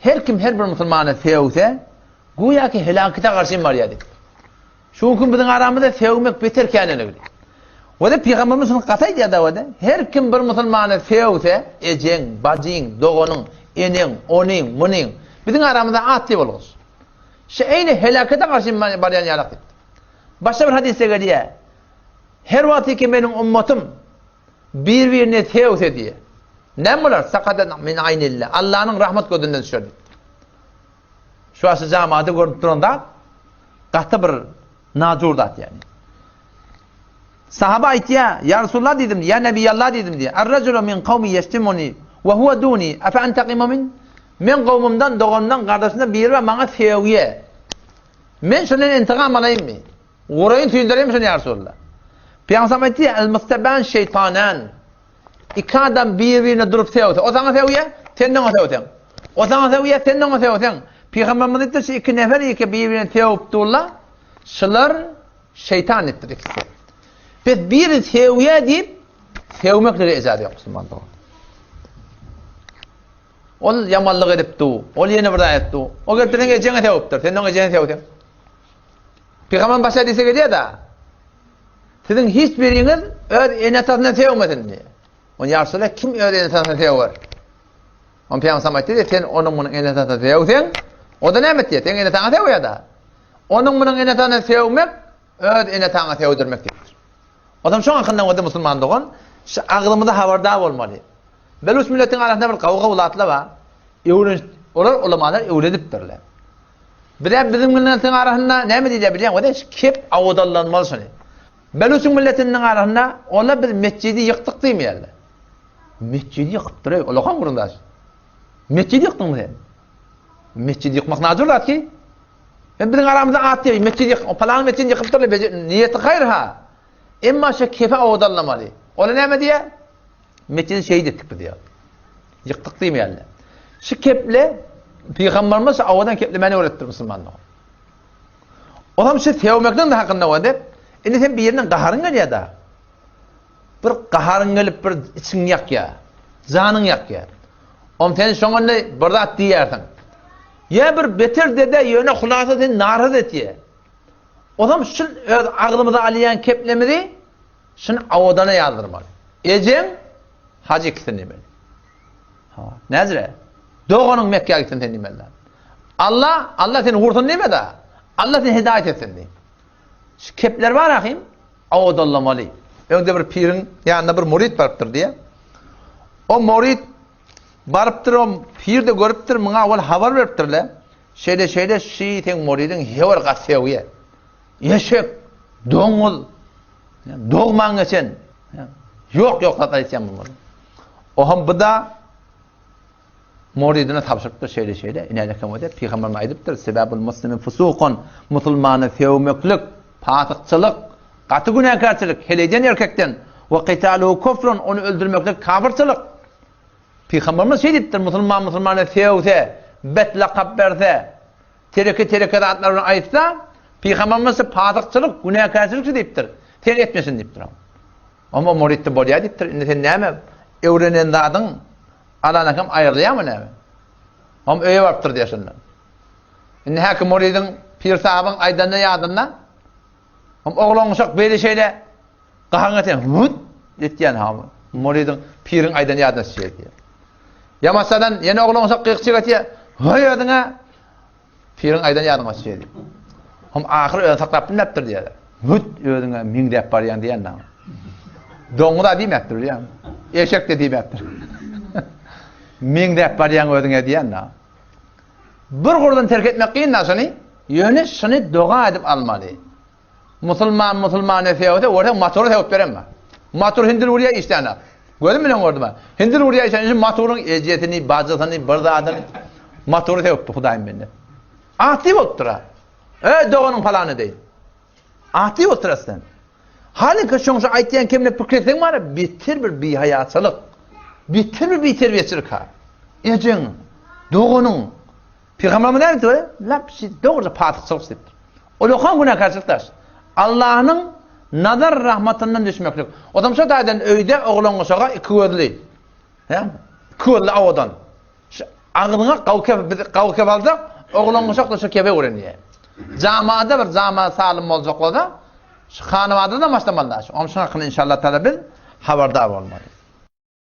her kim her bir musulmanı sevse güya ki helakete karşı var ya. Şu gün bizim aramızda sevmek beter kendine göre. O da Peygamberimizin kataydı ya da o da. Her kim bir musulmanı sevse, ecen, bacın, doğunun, enin, onun, bunun, bizim aramızda atlı oluruz. Aynı helakete karşı barayan yaraktır. Başka bir hadiste geliyor. Her vakti ki benim ümmetim birbirine sevse diye. Ne bular? Sakaten min aynillah. Allah'ın rahmet gözünden düşer. Şu asıl cemaati görüp duranda katı bir nazurdat yani. Sahaba ayet ya Resulullah dedim, ya Nebiyallah dedim diye. Er-raculu min kavmi yestimuni ve huve duni. Efe enteqima min? Men kavmimden, doğumdan, kardeşimden biri ve bana sevgiye. Men şunun intikam alayım mı? Uğrayın tüyündüreyim şunu ya Resulullah. Peygamber ayet ya el-mustaban şeytanan. İki adam birbirine durup sevse. O sana sevgiye, sen de ona sevsen. O sana sevgiye, sen de ona sevsen. Peygamberimiz ettir ki iki nefer iki birbirine sevip dururlar. Şılar şeytan ettir ikisi. Biz bir sevgiye deyip sevmekleri icazı yok Müslüman'da. O yamanlık edipti, o yeni burada etti. O götürün geçene seviptir, sen de ona geçene sevsen. Peygamber başa dese geliyor da sizin hiçbiriniz öz enetasına sevmesin diye. Onun yarısıyla kim öz enetasına sever? Onun Peygamber dedi sen onun bunun enetasına sevsen, o da ne emet diye, sen enetasına sev ya da. Onun bunun enetasına sevmek, öz enetasına sevdirmektir. Adam şu hakkında o da Müslüman doğan, ağlımızda haberdar olmalı. Belus milletin arasında bir kavga ulatla var. Onlar ulamalar öğreniptirler. Bir de bizim milletin arasında ne mi diyeceğim biliyor musun? O da kep avudallanmalı şunu. Belus milletinin arasında onlar biz mescidi yıktık değil mi yerler? Mescidi yıkıp duruyor. Ola kan burundaş. Mescidi yıktın mı sen? Mescidi yıkmak nazırlar ki. Bizim aramızda at diyor. Mescidi yıkıp, o falan mescidi yıkıp duruyor. Niyeti hayır ha. Emma şu kefe avudallamalı. Ola ne mi diye? Mescidi şehit ettik diyor. Yıktık değil mi yerler? Şu keple Peygamberimiz avadan keplemeni öğrettir Müslümanlığı. O zaman şu sevmekten de hakkında o edip şimdi sen bir yerden kaharın gel ya da bir kaharın gelip bir için yak ya canın yak ya o sen sonunda burada at diyersin ya bir beter dede yöne hulasa sen naraz et ya o zaman şu ağlımıza alayan keplemedi şunu avadana yazdırmalı ecen hacı ikisini demeli nezre doğunun Mekke'ye gitsin sen demeler Allah seni vursun deme de Allah seni hidayet etsin diye. Şu kepler var akıyım, avudallamalı. Önde bir pirin yanında bir murid barıptır diye. O murid barıptır, o pir de görüptür, bana avval haber veriptirler. Şeyde şeyden muridin hevar kat seviye. Yeşek, doğul, doğman geçen. Yok hata isyan bu murid. O ham bu da muridine tapşırıptır şeyde. İneleken o da Peygamber'e aydıptır. Sebebül muslimin fusukun, musulmanı sevmeklik, patıkçılık, katı günahkarçılık, heleyden erkekten ve qitaluhu kufrun, onu öldürmeklik kafirçılık. Peygamberimiz şey deyiptir, musulmanı sevse, bet lakab verse, tereke adlarını aytsa, Peygamberimiz patıkçılık, günahkarçılık deyiptir. Sen etmesin deyiptir. Ama murid de bolya deyiptir. Indi sen neyme? Öğrenen dadın alanakam ayırlayamı ne? Ama öye varıptır diyorsunlar. Şimdi hakim muridin pir sahabın aydanına yadından ama oğlan uşak böyle şeyle kahan eten hıt etken hamı. Muridin pirin aydanına yadına şey diyor. Ya masadan yine oğlan uşak kıyıkçık etiyor. Hay adına pirin aydanına yadına şey diyor. Ama ahir öyle saklaptın neptir diyor. Hıt ödüne min dep var yan diyen nam. Doğu da demektir ya. Eşek de demektir. Min dep var yan ödüne diyen nam. Bir kurdan terk etmek kıyın nasıl? Yöne şunu dua edip almalı. Musulman efeyde orada maturu sevip veremem. Matur hindir oraya iştene. Gördün mü lan orada? Hindir oraya iştene maturun eciyetini, bacısını, bırdağını maturu sevip Hudayım bende. Ahdi ottura. Doğanın falanı değil. Ahdi ottura sen. Halbuki şunu aytlayan kimle pükreten var bitir bir hayatçılık. Bitir bir terbiyecilik ha. Ecen doğanın Peygamberimiz ne diyor? Lapsi doğru patıkçılık septir. O lokan günahkarçılıklar. Allah'ın nazar rahmetinden düşmeklik. O zaman şu daydan öyde oğlan uşağa iki gözlü. Ya? İki gözlü avadan. Ağılına qavkep alsak, oğlan uşak da şu kebe öğreniyor. Camiada bir camiye salim olacak o da, şu hanımada da başlamalılar. Onun için hakkında inşallah talebin haberdar olmalı.